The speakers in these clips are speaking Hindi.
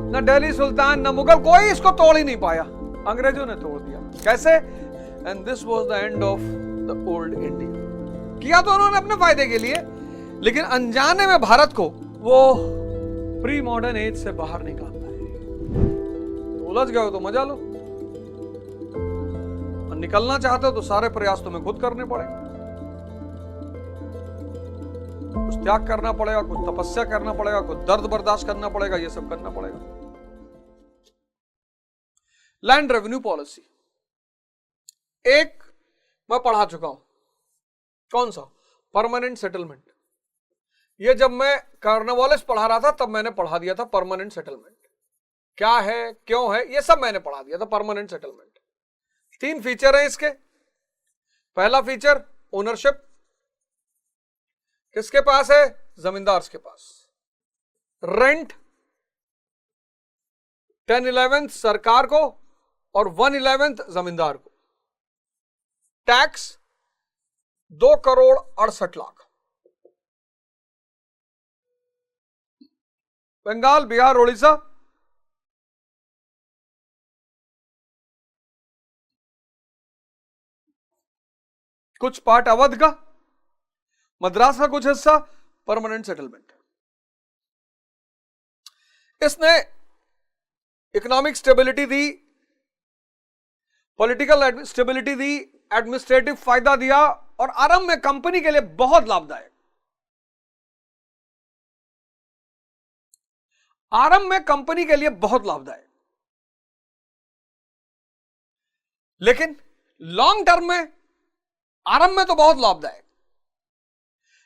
न दिल्ली सुल्तान न मुगल, कोई इसको तोड़ ही नहीं पाया, अंग्रेजों ने तोड़ दिया। कैसे? And this was the end of the old India. किया तो उन्होंने अपने फायदे के लिए, लेकिन अनजाने में भारत को वो प्री मॉडर्न एज से बाहर निकालना है। उलझ गए हो तो मजा लो, और निकलना चाहते हो तो सारे प्रयास तुम्हें खुद करने पड़ेंगे। कुछ त्याग करना पड़ेगा, कुछ तपस्या करना पड़ेगा, कुछ दर्द बर्दाश्त करना पड़ेगा, ये सब करना पड़ेगा। लैंड रेवेन्यू पॉलिसी एक मैं पढ़ा चुका हूं, कौन सा? Permanent settlement. ये जब मैं कार्नवालिस पढ़ा रहा था तब मैंने पढ़ा दिया था परमानेंट सेटलमेंट क्या है, क्यों है, ये सब मैंने पढ़ा दिया था। परमानेंट सेटलमेंट 3 फीचर है इसके। पहला फीचर ओनरशिप, किसके पास है? जमींदार के पास। रेंट 10/11 सरकार को और 1/11 जमींदार को। टैक्स 2,68,00,000। बंगाल, बिहार, उड़ीसा कुछ पार्ट अवध का, मद्रास का कुछ हिस्सा परमानेंट सेटलमेंट। इसने इकोनॉमिक स्टेबिलिटी दी, पॉलिटिकल स्टेबिलिटी दी, एडमिनिस्ट्रेटिव फायदा दिया, और आरंभ में कंपनी के लिए बहुत लाभदायक। आरंभ में कंपनी के लिए बहुत लाभदायक, लेकिन लॉन्ग टर्म में, आरंभ में तो बहुत लाभदायक,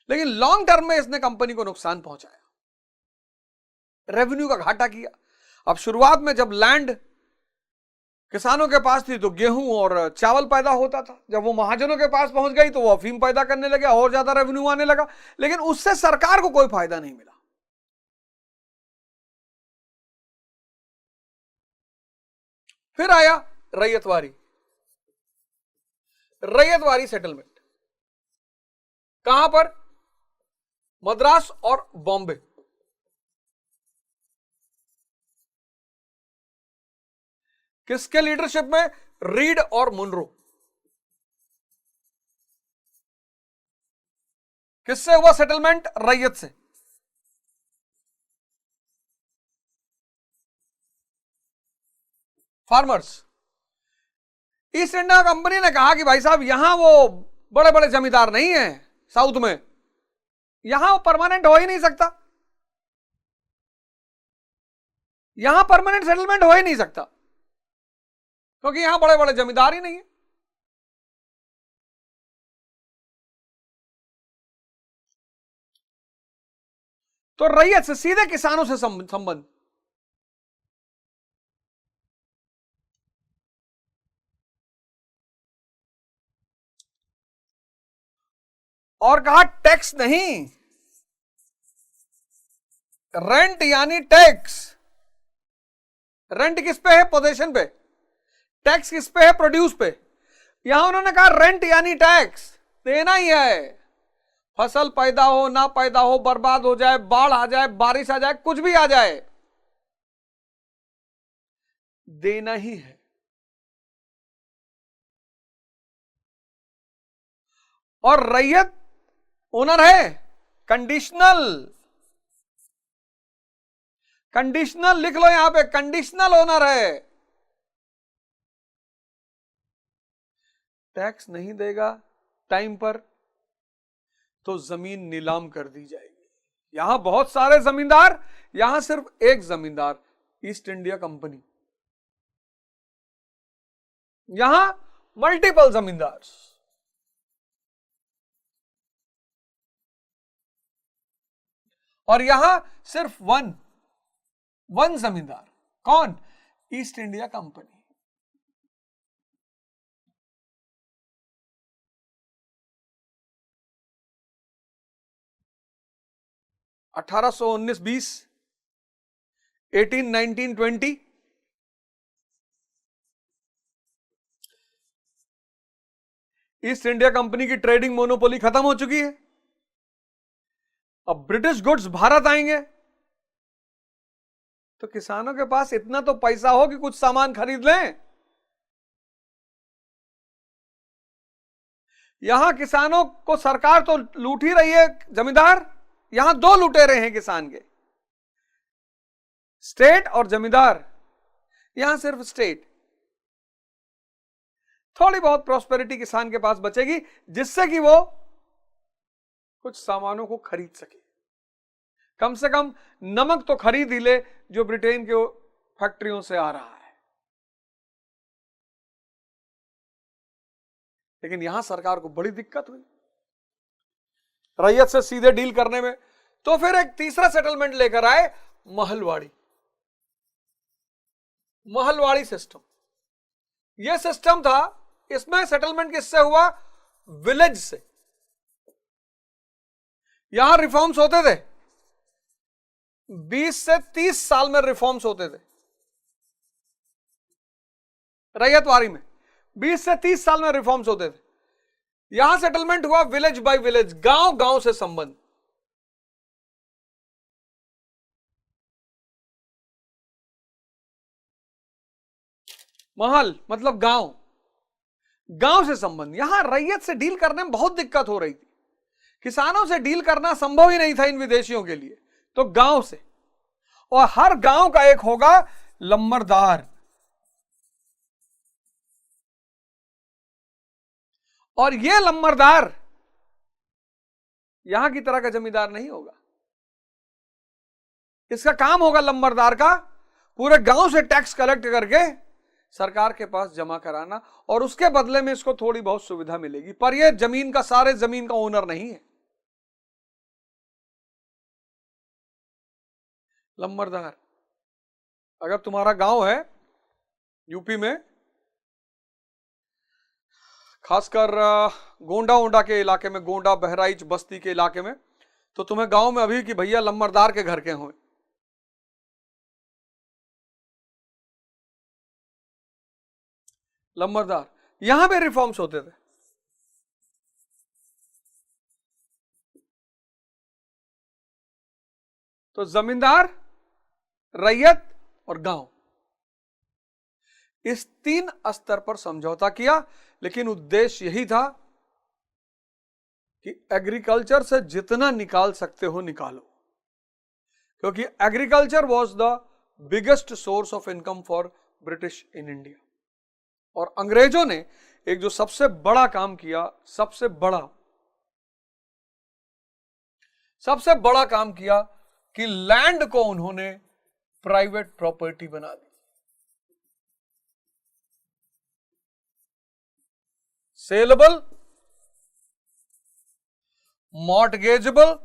लेकिन लॉन्ग टर्म में इसने कंपनी को नुकसान पहुंचाया, रेवेन्यू का घाटा किया। अब शुरुआत में जब लैंड किसानों के पास थी तो गेहूं और चावल पैदा होता था, जब वो महाजनों के पास पहुंच गई तो वो अफीम पैदा करने लगे, और ज्यादा रेवेन्यू आने लगा, लेकिन उससे सरकार को कोई फायदा नहीं मिला। फिर आया रैयतवारी सेटलमेंट। कहां पर? मद्रास और बॉम्बे। किसके लीडरशिप में? रीड और मुनरो। किससे हुआ सेटलमेंट? रैयत से। फार्मर्स। ईस्ट इंडिया कंपनी ने कहा कि भाई साहब यहां वो बड़े बड़े जमींदार नहीं है साउथ में, यहां परमानेंट हो ही नहीं सकता, यहां परमानेंट सेटलमेंट हो ही नहीं सकता, क्योंकि यहां बड़े बड़े जमींदार ही नहीं है। तो रैयत से सीधे किसानों से संबंध। और कहा टैक्स नहीं, रेंट यानी टैक्स। रेंट किस पे है? पोजीशन पे। टैक्स किस पे है? प्रोड्यूस पे। यहां उन्होंने कहा रेंट यानी टैक्स देना ही है। फसल पैदा हो ना पैदा हो, बर्बाद हो जाए, बाढ़ आ जाए, बारिश आ जाए, कुछ भी आ जाए, देना ही है। और रैयत ओनर है, कंडीशनल। कंडीशनल लिख लो यहां पे, कंडीशनल ओनर है। टैक्स नहीं देगा टाइम पर तो जमीन नीलाम कर दी जाएगी। यहां बहुत सारे जमींदार, यहां सिर्फ एक जमींदार, ईस्ट इंडिया कंपनी। यहां मल्टीपल जमींदार, और यहां सिर्फ वन जमींदार। कौन? East India company. अठारह सौ 19-20, 18-19-20, ईस्ट इंडिया कंपनी की ट्रेडिंग मोनोपोली खत्म हो चुकी है। अब ब्रिटिश गुड्स भारत आएंगे तो किसानों के पास इतना तो पैसा हो कि कुछ सामान खरीद लें। यहां किसानों को सरकार तो लूट ही रही है, जमींदार। यहां दो लुटेरे हैं किसान के, स्टेट और जमींदार। यहां सिर्फ स्टेट। थोड़ी बहुत प्रॉस्पेरिटी किसान के पास बचेगी जिससे कि वो कुछ सामानों को खरीद सके। कम से कम नमक तो खरीद ही ले जो ब्रिटेन के फैक्ट्रियों से आ रहा है। लेकिन यहां सरकार को बड़ी दिक्कत हुई रैयत से सीधे डील करने में। तो फिर एक तीसरा सेटलमेंट लेकर आए, महलवाड़ी। महलवाड़ी सिस्टम, यह सिस्टम था। इसमें सेटलमेंट किससे हुआ? विलेज से। यहां रिफॉर्म्स होते थे, 20 से 30 साल में रिफॉर्म्स होते थे रैयतवाड़ी में। 20 से 30 साल में रिफॉर्म्स होते थे। यहां सेटलमेंट हुआ विलेज बाय विलेज, गांव गांव से संबंध। महल मतलब गांव, गांव से संबंध। यहां रैयत से डील करने में बहुत दिक्कत हो रही थी। किसानों से डील करना संभव ही नहीं था इन विदेशियों के लिए, तो गांव से। और हर गांव का एक होगा लम्बरदार, और यह लम्बरदार यहां की तरह का जमींदार नहीं होगा। इसका काम होगा लम्बरदार का पूरे गांव से टैक्स कलेक्ट करके सरकार के पास जमा कराना, और उसके बदले में इसको थोड़ी बहुत सुविधा मिलेगी। पर यह जमीन का, सारे जमीन का ओनर नहीं है। लम्बरदार, अगर तुम्हारा गांव है यूपी में, खासकर गोंडा ओंडा के इलाके में, गोंडा बहराइच बस्ती के इलाके में, तो तुम्हें गांव में अभी कि भैया लम्बरदार के घर के हों। लम्बरदार, यहां पे रिफॉर्म्स होते थे। तो जमींदार, रैयत और गांव, इस 3 स्तर पर समझौता किया। लेकिन उद्देश्य यही था कि एग्रीकल्चर से जितना निकाल सकते हो निकालो, क्योंकि agriculture was the biggest source of income for British in India. और अंग्रेजों ने एक जो सबसे बड़ा काम किया, सबसे बड़ा काम किया कि लैंड को उन्होंने प्राइवेट प्रॉपर्टी बना दी। सेलेबल, मॉर्टगेजेबल,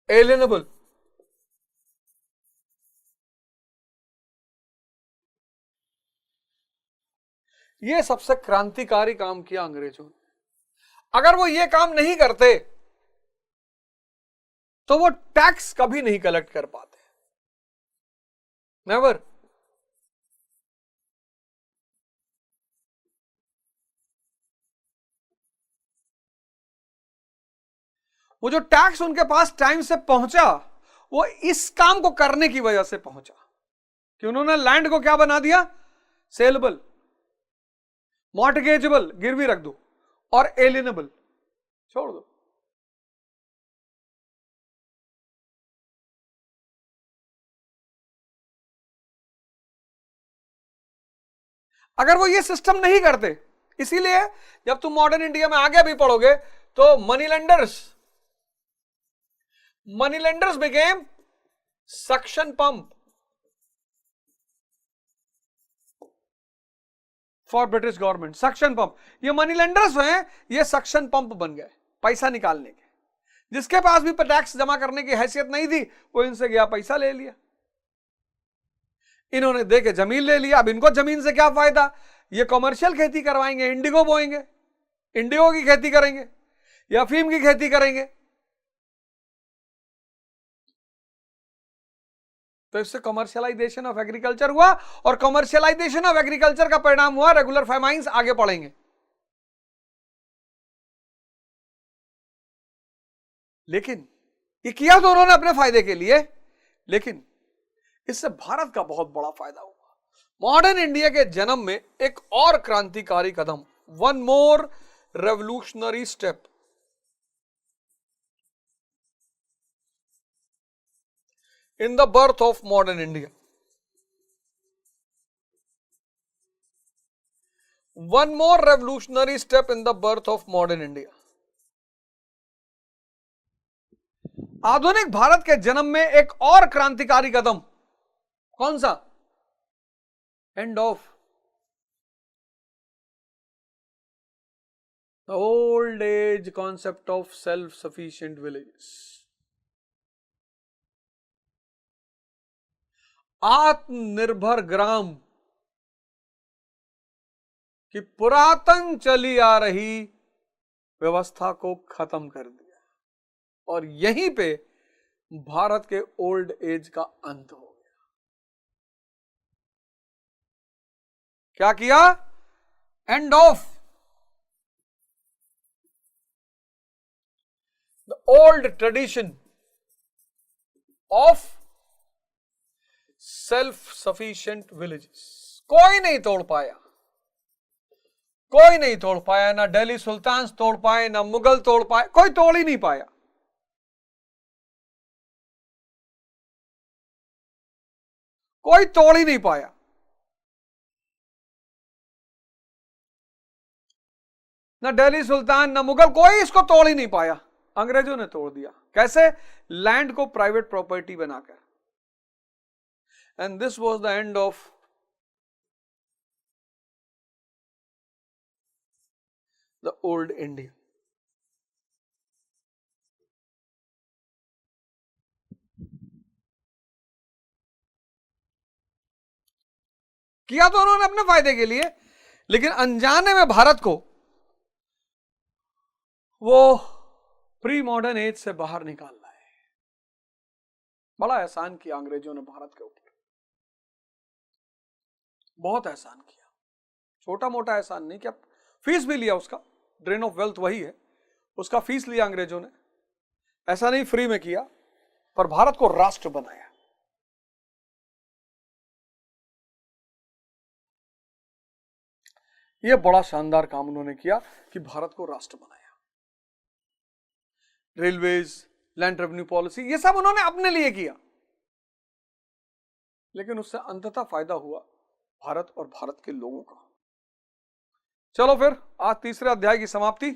एलिएनेबल। यह सबसे क्रांतिकारी काम किया अंग्रेजों ने। अगर वो ये काम नहीं करते तो वो टैक्स कभी नहीं कलेक्ट कर पाते, नेवर। वो जो टैक्स उनके पास टाइम से पहुंचा, वो इस काम को करने की वजह से पहुंचा कि उन्होंने लैंड को क्या बना दिया? सेलेबल, मॉर्टगेजेबल, गिरवी रख दो, और एलिएनेबल, छोड़ दो। अगर वो ये सिस्टम नहीं करते, इसीलिए जब तुम मॉडर्न इंडिया में आगे भी पढ़ोगे तो money lenders became suction pump for British government. Suction pump, ये मनी लेंडर्स हैं, ये सक्शन पंप बन गए पैसा निकालने के। जिसके पास भी टैक्स जमा करने की हैसियत नहीं थी, वो इनसे गया, पैसा ले लिया। इन्होंने दे के जमीन ले लिया। अब इनको जमीन से क्या फायदा? ये कमर्शियल खेती करवाएंगे, इंडिगो बोएंगे, इंडिगो की खेती करेंगे या अफीम की खेती करेंगे। तो इससे कमर्शियलाइजेशन ऑफ एग्रीकल्चर हुआ, और कमर्शियलाइजेशन ऑफ एग्रीकल्चर का परिणाम हुआ रेगुलर फेमाइंस। आगे पढ़ेंगे। लेकिन ये किया तो उन्होंने अपने फायदे के लिए, लेकिन इससे भारत का बहुत बड़ा फायदा हुआ। मॉडर्न इंडिया के जन्म में एक और क्रांतिकारी कदम, one more revolutionary step in the birth of modern India. One more revolutionary step in the birth of modern India. आधुनिक भारत के जन्म में एक और क्रांतिकारी कदम, कौन सा? End of the old age concept of self sufficient villages. आत्मनिर्भर ग्राम की पुरातन चली आ रही व्यवस्था को खत्म कर दिया और यहीं पे भारत के ओल्ड एज का अंत हो गया। क्या किया? End of the old tradition of self sufficient villages. कोई नहीं तोड़ पाया, कोई नहीं तोड़ पाया, ना दिल्ली सुल्तान तोड़ पाए, ना मुगल तोड़ पाए, कोई तोड़ ही नहीं पाया। कोई तोड़ ही नहीं पाया। ना दिल्ली सुल्तान, ना मुगल, कोई इसको तोड़ ही नहीं पाया। अंग्रेजों ने तोड़ दिया। कैसे? लैंड को प्राइवेट प्रॉपर्टी बनाकर। And this was the end of the old India. किया तो उन्होंने अपने फायदे के लिए, लेकिन अनजाने में भारत को वो प्री मॉडर्न एज से बाहर निकाल लाए। बड़ा एहसान किया अंग्रेजों ने भारत के ऊपर, बहुत एहसान किया। छोटा मोटा एहसान नहीं किया, फीस भी लिया उसका। ड्रेन ऑफ वेल्थ वही है, उसका फीस लिया अंग्रेजों ने। ऐसा नहीं फ्री में किया, पर भारत को राष्ट्र बनाया। यह बड़ा शानदार काम उन्होंने किया कि भारत को राष्ट्र बनाया। रेलवेज, लैंड रेवेन्यू पॉलिसी, ये सब उन्होंने अपने लिए किया, लेकिन उससे अंततः फायदा हुआ भारत और भारत के लोगों का। चलो फिर आज तीसरे अध्याय की समाप्ति।